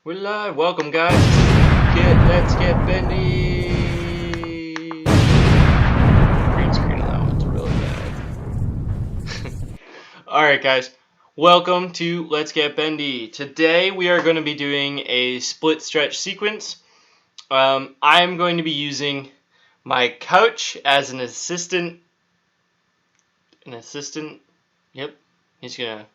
We're live. Welcome, guys. Let's get bendy. Green screen on that one's really bad. All right, guys. Welcome to Let's Get Bendy. Today we are going to be doing a split stretch sequence. I'm going to be using my couch as an assistant. Yep. He's gonna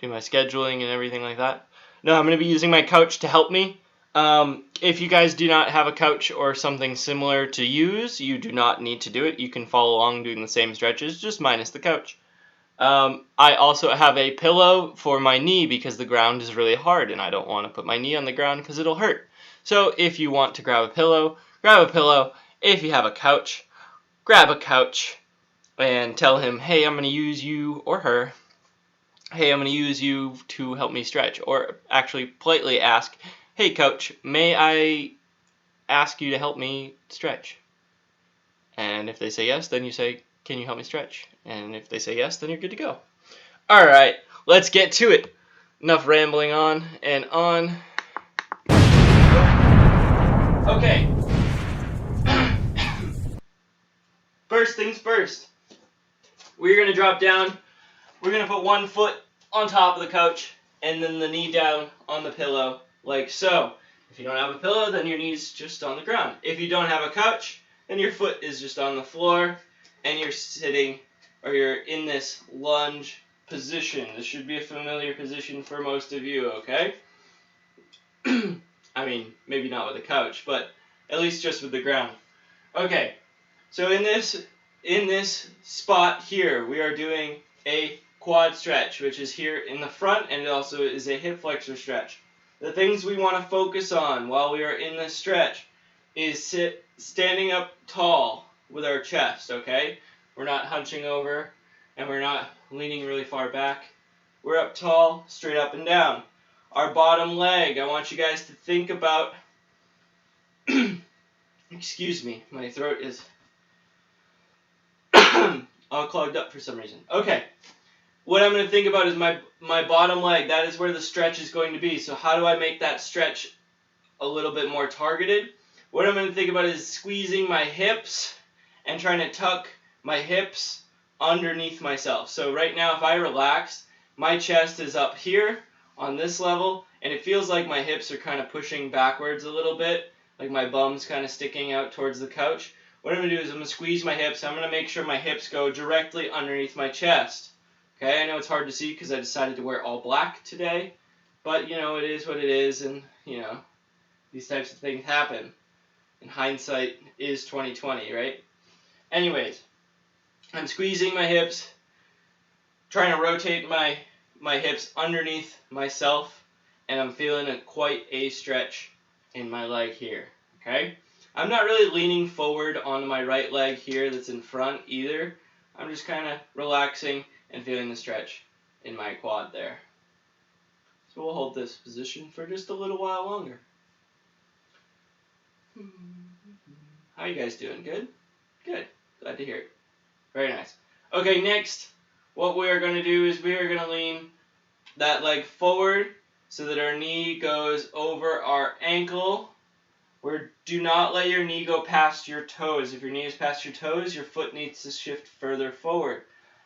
do my scheduling and everything like that. No, I'm going to be using my couch to help me. If you guys do not have a couch or something similar to use, you do not need to do it. You can follow along doing the same stretches, just minus the couch. I also have a pillow for my knee because the ground is really hard and I don't want to put my knee on the ground because it'll hurt. So if you want to grab a pillow, grab a pillow. If you have a couch, grab a couch and tell him, hey, I'm going to use you or her. Hey, I'm going to use you to help me stretch. Or actually politely ask, hey, coach, may I ask you to help me stretch? And if they say yes, then you say, can you help me stretch? And if they say yes, then you're good to go. All right, let's get to it. Enough rambling on and on. Okay. First things first. We're going to drop down. We're going to put one foot on top of the couch and then the knee down on the pillow, like so. If you don't have a pillow, then your knee's just on the ground. If you don't have a couch, then your foot is just on the floor and you're sitting or you're in this lunge position. This should be a familiar position for most of you, okay? I mean, maybe not with a couch, but at least just with the ground. Okay, so in this spot here, we are doing a quad stretch, which is here in the front, and it also is a hip flexor stretch. The things we want to focus on while we are in this stretch is standing up tall with our chest, okay? We're not hunching over, and we're not leaning really far back. We're up tall, straight up and down. Our bottom leg, I want you guys to think about, excuse me, my throat is all clogged up for some reason. Okay. What I'm going to think about is my bottom leg. That is where the stretch is going to be. So how do I make that stretch a little bit more targeted? What I'm going to think about is squeezing my hips and trying to tuck my hips underneath myself. So right now, if I relax, my chest is up here on this level, and it feels like my hips are kind of pushing backwards a little bit, like my bum's kind of sticking out towards the couch. What I'm going to do is I'm going to squeeze my hips. I'm going to make sure my hips go directly underneath my chest. Okay, I know it's hard to see because I decided to wear all black today, but, you know, it is what it is, and, you know, these types of things happen. And hindsight is 20/20, right? Anyways, I'm squeezing my hips, trying to rotate my hips underneath myself, and I'm feeling quite a stretch in my leg here, okay? I'm not really leaning forward on my right leg here that's in front either. I'm just kind of relaxing and feeling the stretch in my quad there. So we'll hold this position for just a little while longer. How you guys doing? Good? Good. Glad to hear it. Very nice. Okay, next, what we are going to do is we are going to lean that leg forward so that our knee goes over our ankle. Do not let your knee go past your toes. If your knee is past your toes, your foot needs to shift further forward.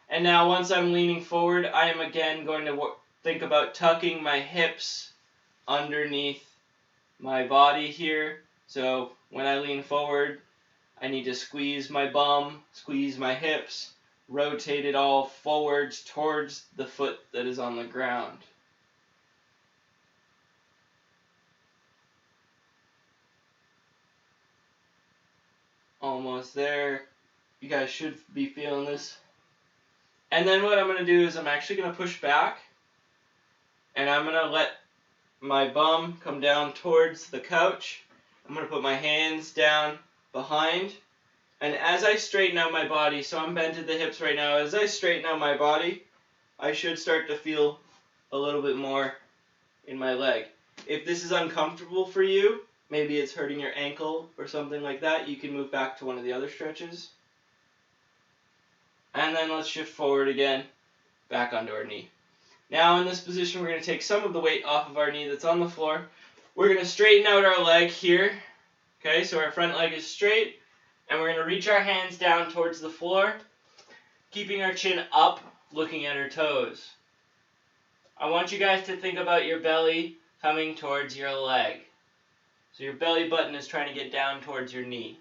And now once I'm leaning forward, I am again going to think about tucking my hips underneath my body here. So when I lean forward, I need to squeeze my bum, squeeze my hips, rotate it all forwards towards the foot that is on the ground. Almost there. You guys should be feeling this. And then what I'm going to do is I'm actually going to push back, and I'm going to let my bum come down towards the couch. I'm going to put my hands down behind, and as I straighten out my body, so I'm bent at the hips right now, as I straighten out my body, I should start to feel a little bit more in my leg. If this is uncomfortable for you, maybe it's hurting your ankle or something like that, you can move back to one of the other stretches. And then let's shift forward again, back onto our knee. Now in this position, we're going to take some of the weight off of our knee that's on the floor. We're going to straighten out our leg here. Okay, so our front leg is straight, and we're going to reach our hands down towards the floor, keeping our chin up, looking at our toes. I want you guys to think about your belly coming towards your leg. So your belly button is trying to get down towards your knee.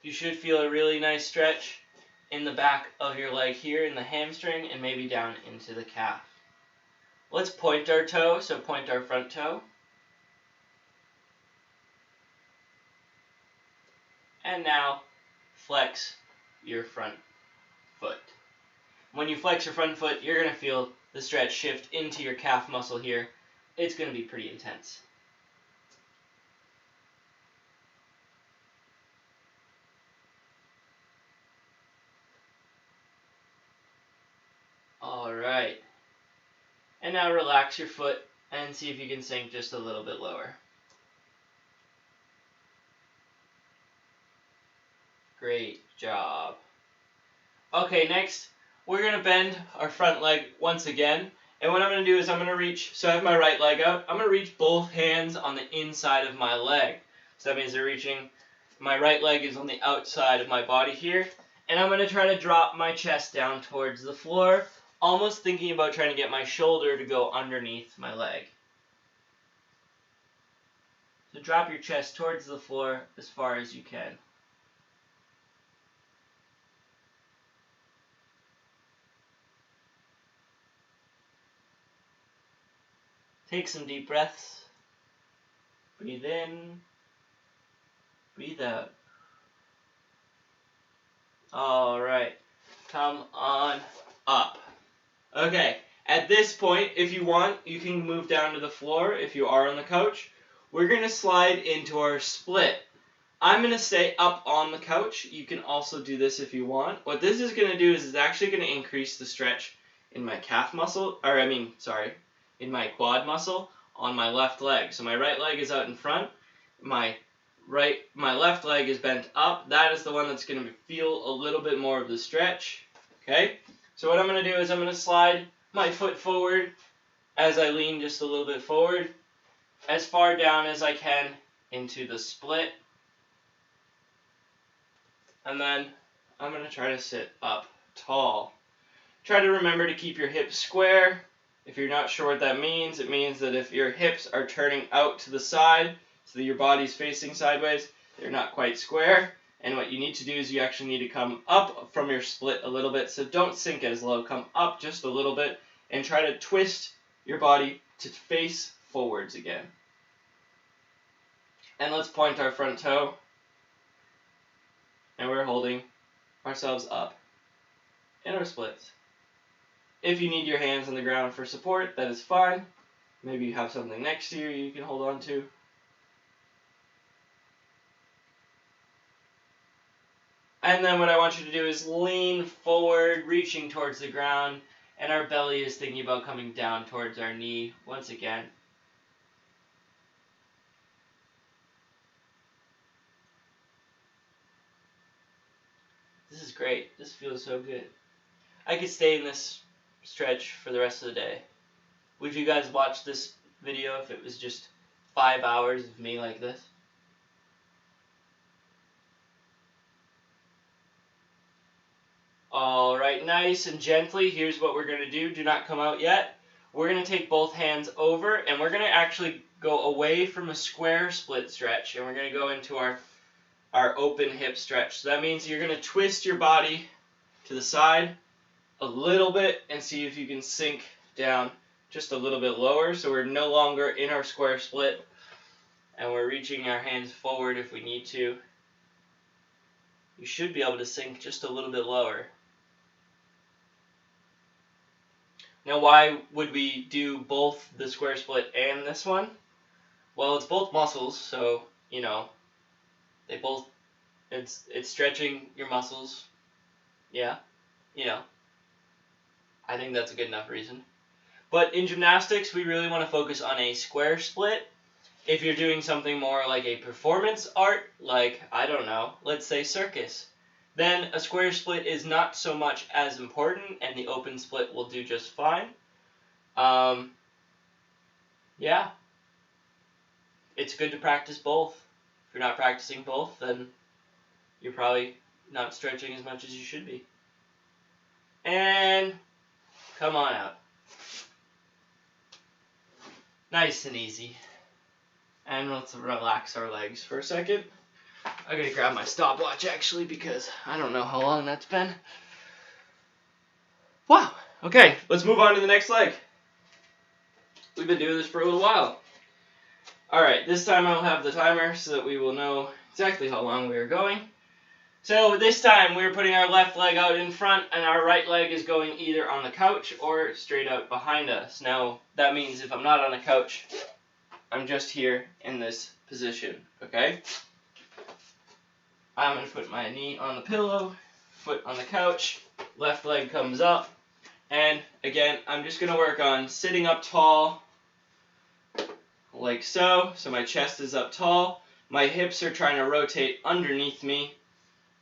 You should feel a really nice stretch in the back of your leg here, in the hamstring, and maybe down into the calf. Let's point our toe, so point our front toe. And now flex your front foot. When you flex your front foot, you're going to feel the stretch shift into your calf muscle here. It's going to be pretty intense. Alright. And now relax your foot and see if you can sink just a little bit lower. Great job. Okay, next we're going to bend our front leg once again. And what I'm going to do is I'm going to reach, so I have my right leg out, I'm going to reach both hands on the inside of my leg. So that means they're reaching, my right leg is on the outside of my body here. And I'm going to try to drop my chest down towards the floor, almost thinking about trying to get my shoulder to go underneath my leg. So drop your chest towards the floor as far as you can. Take some deep breaths. Breathe in. Breathe out. Alright. Come on up. Okay. At this point, if you want, you can move down to the floor if you are on the couch. We're going to slide into our split. I'm going to stay up on the couch. You can also do this if you want. What this is going to do is it's actually going to increase the stretch in my calf muscle, in my quad muscle on my left leg. So my right leg is out in front. My left leg is bent up. That is the one that's going to feel a little bit more of the stretch. Okay? So what I'm going to do is I'm going to slide my foot forward as I lean just a little bit forward, as far down as I can into the split. And then I'm going to try to sit up tall. Try to remember to keep your hips square. If you're not sure what that means, it means that if your hips are turning out to the side, so that your body's facing sideways, they're not quite square. And what you need to do is you actually need to come up from your split a little bit. So don't sink as low. Come up just a little bit and try to twist your body to face forwards again. And let's point our front toe. And we're holding ourselves up in our splits. If you need your hands on the ground for support, that is fine. Maybe you have something next to you can hold on to. And then what I want you to do is lean forward, reaching towards the ground, and our belly is thinking about coming down towards our knee once again. This is great. This feels so good. I could stay in this stretch for the rest of the day. Would you guys watch this video if it was just 5 hours of me like this? Alright, nice and gently, here's what we're going to do. Do not come out yet. We're going to take both hands over, and we're going to actually go away from a square split stretch, and we're going to go into our open hip stretch. So that means you're going to twist your body to the side a little bit and see if you can sink down just a little bit lower. So we're no longer in our square split, and we're reaching our hands forward if we need to. You should be able to sink just a little bit lower. Now, why would we do both the square split and this one? Well, it's both muscles, so, you know, they both, it's stretching your muscles. Yeah, you know, I think that's a good enough reason. But in gymnastics, we really want to focus on a square split. If you're doing something more like a performance art, like, I don't know, let's say circus, then a square split is not so much as important, and the open split will do just fine. Yeah, it's good to practice both. If you're not practicing both, then you're probably not stretching as much as you should be. And come on out. Nice and easy. And let's relax our legs for a second. I gotta grab my stopwatch actually because I don't know how long that's been. Wow. Okay, let's move on to the next leg. We've been doing this for a little while. Alright, this time I'll have the timer so that we will know exactly how long we are going. So this time we're putting our left leg out in front and our right leg is going either on the couch or straight out behind us. Now that means if I'm not on the couch, I'm just here in this position, okay? I'm going to put my knee on the pillow, foot on the couch, left leg comes up, and again I'm just going to work on sitting up tall like so my chest is up tall, my hips are trying to rotate underneath me.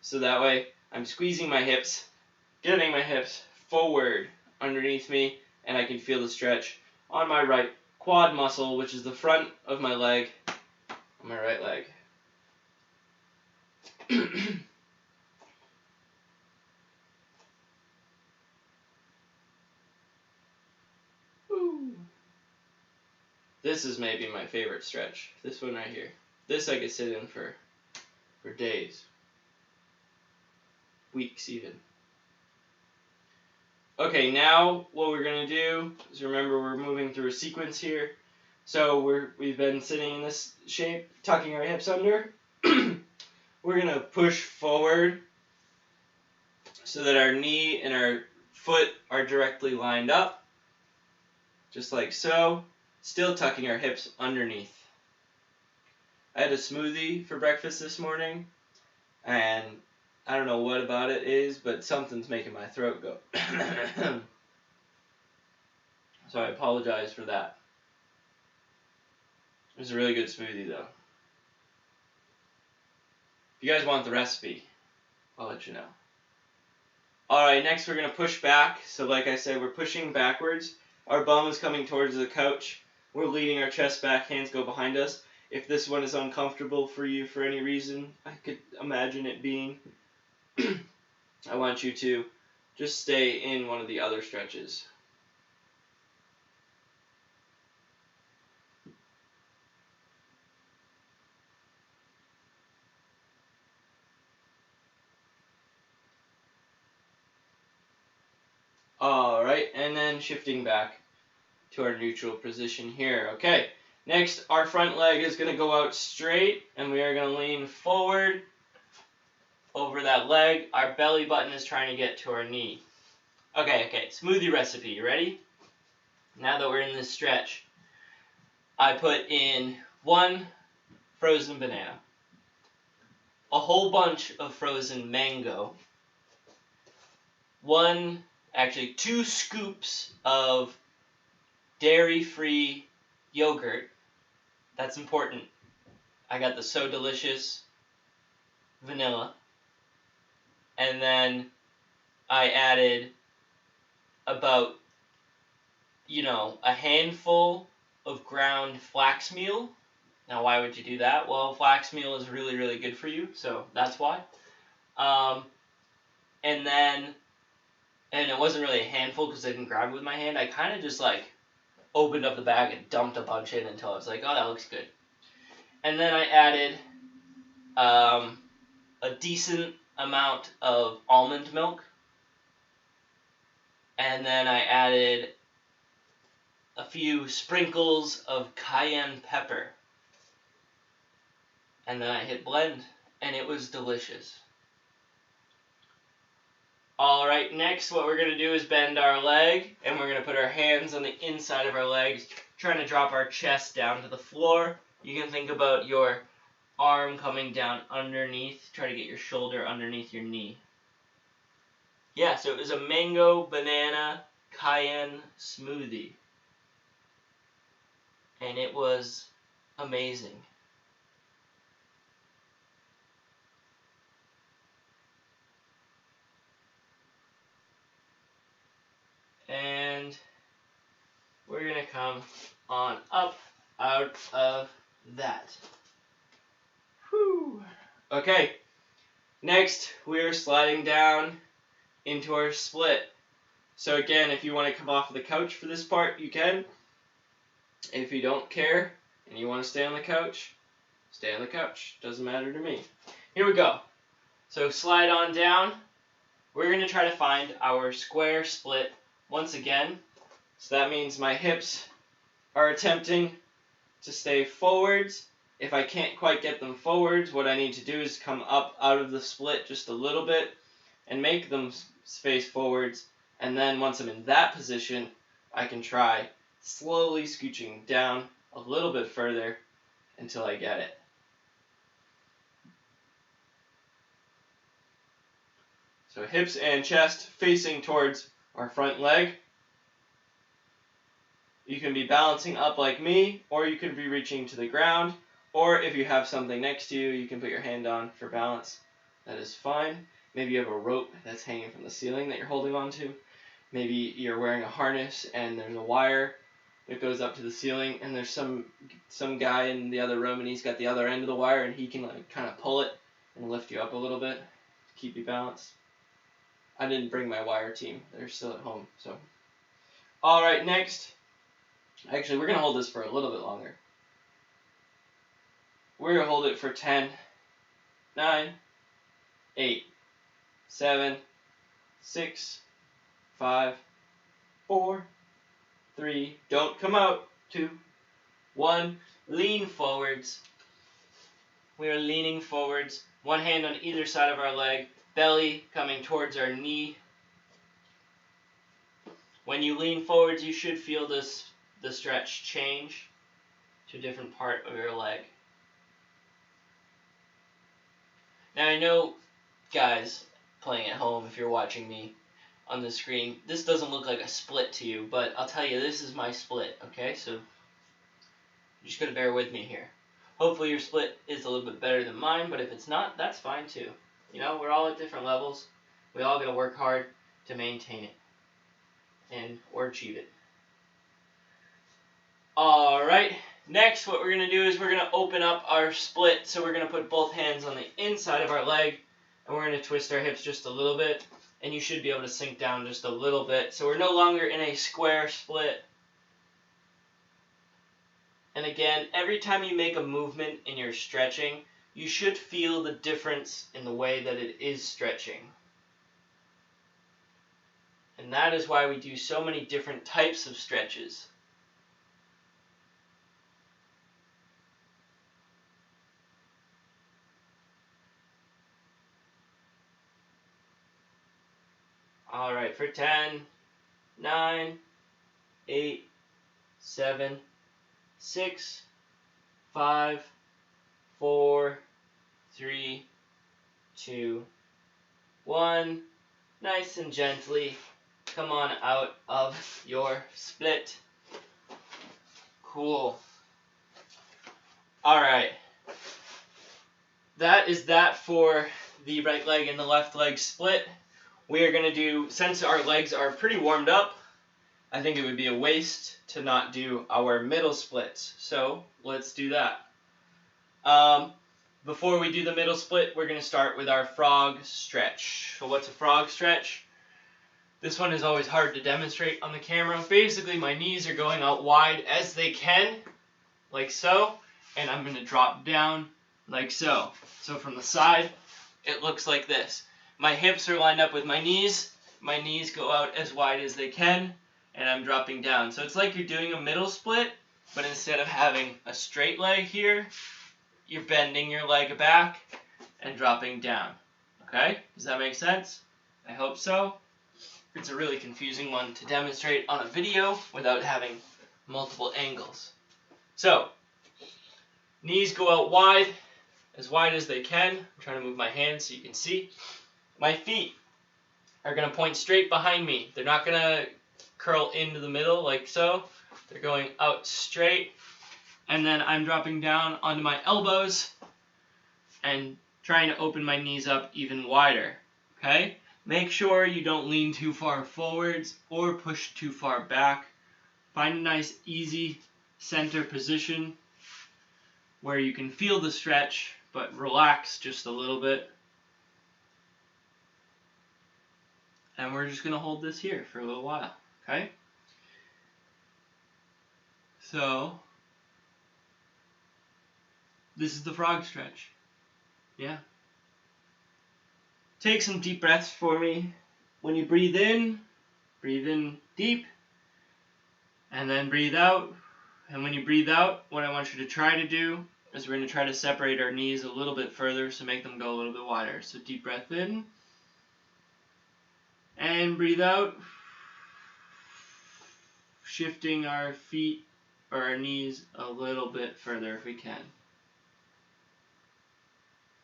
So that way, I'm squeezing my hips, getting my hips forward underneath me, and I can feel the stretch on my right quad muscle, which is the front of my leg, on my right leg. This is maybe my favorite stretch, this one right here. This I could sit in for days. Weeks even. Okay, now what we're going to do is, remember we're moving through a sequence here. So we've been sitting in this shape, tucking our hips under. We're going to push forward so that our knee and our foot are directly lined up. Just like so. Still tucking our hips underneath. I had a smoothie for breakfast this morning, and I don't know what about it is, but something's making my throat go. So I apologize for that. It was a really good smoothie, though. If you guys want the recipe, I'll let you know. Alright, next we're going to push back. So like I said, we're pushing backwards. Our bum is coming towards the couch. We're leaning our chest back, hands go behind us. If this one is uncomfortable for you for any reason, I could imagine it being, I want you to just stay in one of the other stretches. Alright, and then shifting back to our neutral position here. Okay, next our front leg is going to go out straight, and we are going to lean forward over that leg. Our belly button is trying to get to our knee. Okay, smoothie recipe, you ready? Now that we're in this stretch, I put in 1 frozen banana, a whole bunch of frozen mango, 2 scoops of dairy-free yogurt. That's important. I got the So Delicious vanilla. And then I added about, a handful of ground flax meal. Now, why would you do that? Well, flax meal is really, really good for you, so that's why. And it wasn't really a handful because I didn't grab it with my hand. I kind of just opened up the bag and dumped a bunch in until I was like, oh, that looks good. And then I added a decent amount of almond milk. And then I added a few sprinkles of cayenne pepper. And then I hit blend, and it was delicious. Alright, next what we're going to do is bend our leg, and we're going to put our hands on the inside of our legs, trying to drop our chest down to the floor. You can think about your arm coming down underneath, try to get your shoulder underneath your knee. Yeah, so it was a mango, banana, cayenne smoothie. And it was amazing. And we're going to come on up out of that. Whew. Okay, next we're sliding down into our split. So again, if you want to come off of the couch for this part, you can. If you don't care and you want to stay on the couch, stay on the couch. Doesn't matter to me. Here we go. So slide on down. We're going to try to find our square split once again. So that means my hips are attempting to stay forwards. If I can't quite get them forwards, what I need to do is come up out of the split just a little bit and make them face forwards. And then once I'm in that position, I can try slowly scooching down a little bit further until I get it. So hips and chest facing towards our front leg. You can be balancing up like me, or you can be reaching to the ground, or if you have something next to you, you can put your hand on for balance. That is fine. Maybe you have a rope that's hanging from the ceiling that you're holding on to. Maybe you're wearing a harness and there's a wire that goes up to the ceiling, and there's some guy in the other room and he's got the other end of the wire and he can like kind of pull it and lift you up a little bit to keep you balanced. I didn't bring my wire team. They're still at home. So, all right, next. Actually, we're going to hold this for a little bit longer. We're going to hold it for 10, 9, 8, 7, 6, 5, 4, 3, don't come out, 2, 1, lean forwards. We are leaning forwards, one hand on either side of our leg, belly coming towards our knee. When you lean forwards, you should feel the stretch change to a different part of your leg. Now I know, guys, playing at home, if you're watching me on the screen, this doesn't look like a split to you, but I'll tell you, this is my split, okay? So you're just going to bear with me here. Hopefully your split is a little bit better than mine, but if it's not, that's fine too. You know, we're all at different levels. We all got to work hard to maintain it or achieve it. All right, next what we're going to do is we're going to open up our split. So we're going to put both hands on the inside of our leg, and we're going to twist our hips just a little bit, and you should be able to sink down just a little bit. So we're no longer in a square split. And again, every time you make a movement in your stretching, you should feel the difference in the way that it is stretching. And that is why we do so many different types of stretches. All right, for 10, 9, 8, 7, 6, 5, 4, 3, 2, 1. Nice and gently come on out of your split. Cool. All right. That is that for the right leg and the left leg split. We are going to do, since our legs are pretty warmed up, I think it would be a waste to not do our middle splits. So let's do that. Before we do the middle split, we're going to start with our frog stretch. So what's a frog stretch? This one is always hard to demonstrate on the camera. Basically, my knees are going out wide as they can, like so, and I'm going to drop down like so. So from the side, it looks like this. My hips are lined up with my knees go out as wide as they can, and I'm dropping down. So it's like you're doing a middle split, but instead of having a straight leg here, you're bending your leg back and dropping down. Okay? Does that make sense? I hope so. It's a really confusing one to demonstrate on a video without having multiple angles. So, knees go out wide as they can. I'm trying to move my hands so you can see. My feet are going to point straight behind me. They're not going to curl into the middle like so. They're going out straight. And then I'm dropping down onto my elbows and trying to open my knees up even wider. Okay? Make sure you don't lean too far forwards or push too far back. Find a nice, easy center position where you can feel the stretch, but relax just a little bit. And we're just going to hold this here for a little while, okay? So, this is the frog stretch. Yeah. Take some deep breaths for me. When you breathe in deep, and then breathe out. And when you breathe out, what I want you to try to do is we're going to try to separate our knees a little bit further, so make them go a little bit wider. So deep breath in, and breathe out, shifting our feet or our knees a little bit further if we can.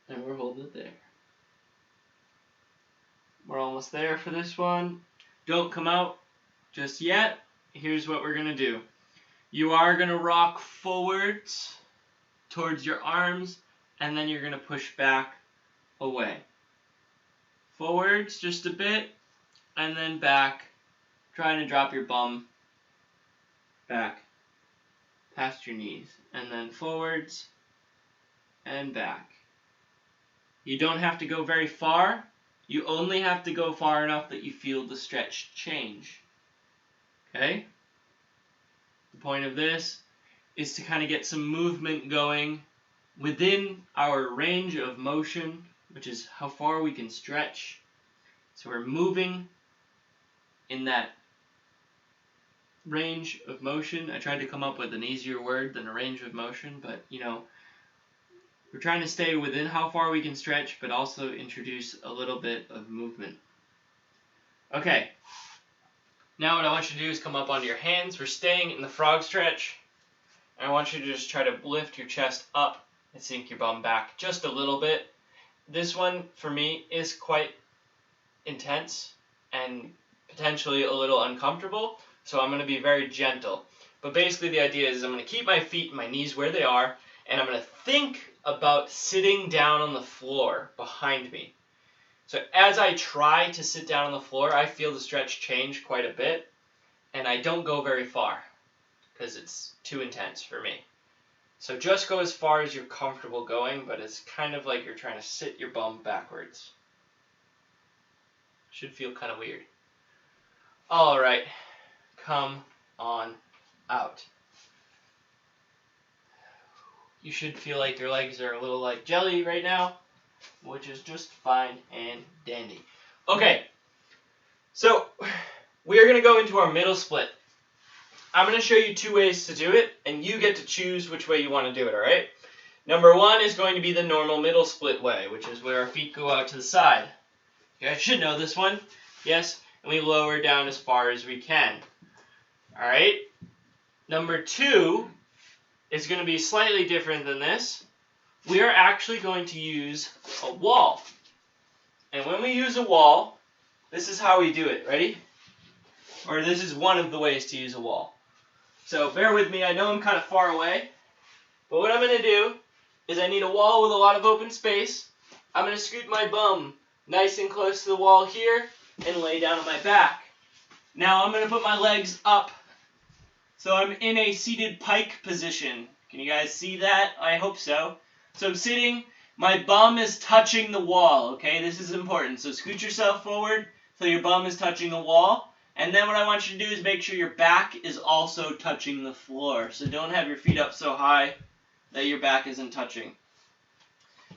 And we're holding it there. We're almost there for this one. Don't come out just yet. Here's what we're going to do. You are going to rock forwards towards your arms, and then you're going to push back away. Forwards just a bit, and then back, trying to drop your bum back past your knees, and then forwards and back. You don't have to go very far. You only have to go far enough that you feel the stretch change. Okay? The point of this is to kind of get some movement going within our range of motion, which is how far we can stretch. So we're moving in that range of motion. I tried to come up with an easier word than a range of motion, but we're trying to stay within how far we can stretch, but also introduce a little bit of movement. Okay. Now what I want you to do is come up onto your hands. We're staying in the frog stretch. And I want you to just try to lift your chest up and sink your bum back just a little bit. This one, for me, is quite intense and potentially a little uncomfortable, so I'm going to be very gentle. But basically the idea is I'm going to keep my feet and my knees where they are, and I'm going to think about sitting down on the floor behind me. So as I try to sit down on the floor, I feel the stretch change quite a bit, and I don't go very far because it's too intense for me. So just go as far as you're comfortable going, but it's kind of like you're trying to sit your bum backwards. Should feel kind of weird. All right, come on out. You should feel like your legs are a little like jelly right now, which is just fine and dandy. Okay, so we are going to go into our middle split. I'm going to show you two ways to do it, and you get to choose which way you want to do it, all right? Number one is going to be the normal middle split way, which is where our feet go out to the side. You guys should know this one. Yes, and we lower down as far as we can. All right? Number two is going to be slightly different than this. We are actually going to use a wall. And when we use a wall, this is how we do it. Ready? Or this is one of the ways to use a wall. So bear with me. I know I'm kind of far away. But what I'm going to do is I need a wall with a lot of open space. I'm going to scoot my bum nice and close to the wall here and lay down on my back. Now I'm going to put my legs up. So I'm in a seated pike position. Can you guys see that? I hope so. So I'm sitting, my bum is touching the wall, okay? This is important. So scoot yourself forward so your bum is touching the wall. And then what I want you to do is make sure your back is also touching the floor. So don't have your feet up so high that your back isn't touching.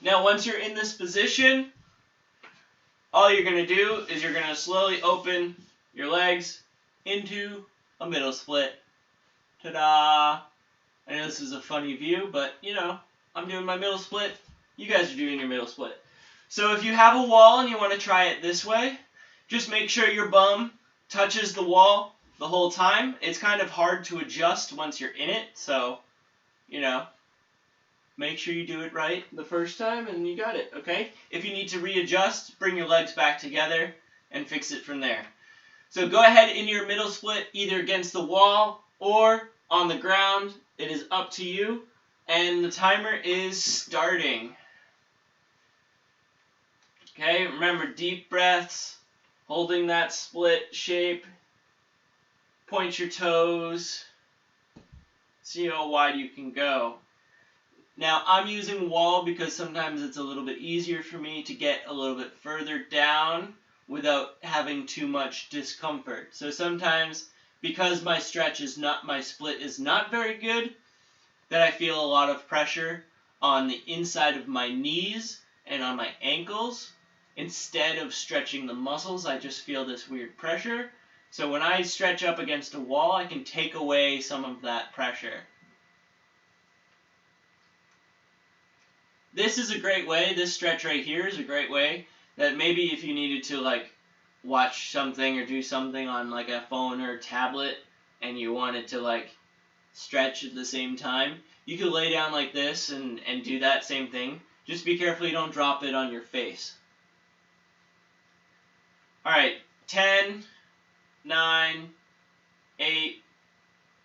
Now once you're in this position, all you're going to do is you're going to slowly open your legs into a middle split. Ta-da! I know this is a funny view, but I'm doing my middle split. You guys are doing your middle split. So if you have a wall and you want to try it this way, just make sure your bum touches the wall the whole time. It's kind of hard to adjust once you're in it, so, make sure you do it right the first time and you got it, okay? If you need to readjust, bring your legs back together and fix it from there. So go ahead in your middle split either against the wall or on the ground. It is up to you. And the timer is starting. Okay, remember deep breaths, Holding that split shape. Point your toes. See how wide you can go. Now, I'm using wall because sometimes it's a little bit easier for me to get a little bit further down without having too much discomfort. So sometimes, because my split is not very good, that I feel a lot of pressure on the inside of my knees and on my ankles. Instead of stretching the muscles, I just feel this weird pressure. So when I stretch up against a wall, I can take away some of that pressure. This is a great way, this stretch right here is a great way that maybe if you needed to like watch something or do something on like a phone or a tablet and you wanted to like stretch at the same time, you could lay down like this and do that same thing. Just be careful you don't drop it on your face. Alright, 10, 9, 8,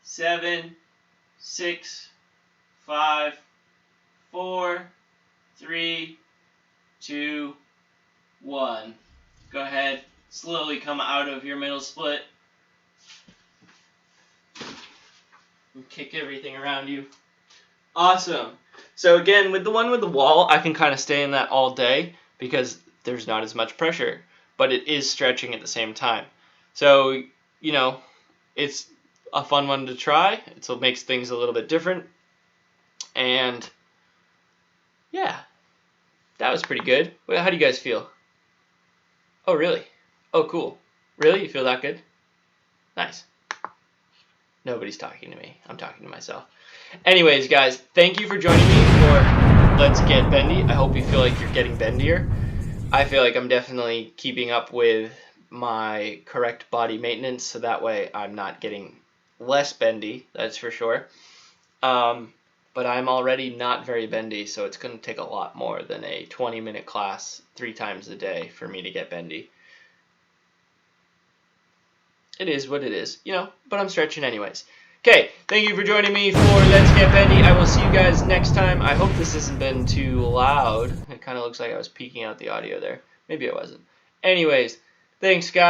7, 6, 5, 4, 3, 2, 1. Go ahead, slowly come out of your middle split. And kick everything around you. Awesome. So again, with the one with the wall, I can kind of stay in that all day because there's not as much pressure, but it is stretching at the same time. So, you know, it's a fun one to try. It makes things a little bit different. And yeah, that was pretty good. How do you guys feel? Oh, really? Oh, cool. Really? You feel that good? Nice. Nobody's talking to me. I'm talking to myself. Anyways, guys, thank you for joining me for Let's Get Bendy. I hope you feel like you're getting bendier. I feel like I'm definitely keeping up with my correct body maintenance, so that way I'm not getting less bendy, that's for sure. But I'm already not very bendy, so it's going to take a lot more than a 20-minute class 3 times a day for me to get bendy. It is what it is, you know, but I'm stretching anyways. Okay, thank you for joining me for Let's Get Bendy. I will see you guys next time. I hope this hasn't been too loud. It kind of looks like I was peeking out the audio there. Maybe it wasn't. Anyways, thanks, guys.